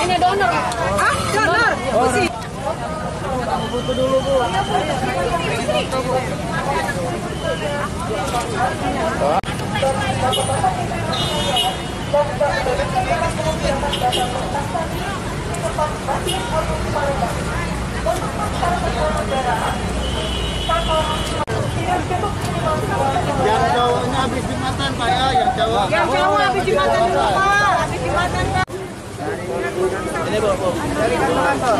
Ini donor. Ah, donor. Oh, sih. Butuh dulu, Bu. Yang cowoknya habis jembatan, Pak ya, yang cowok. Yang cowok habis jembatan dulu, Pak. Habis jembatan, Pak. Ini, Bu. Dari kantor.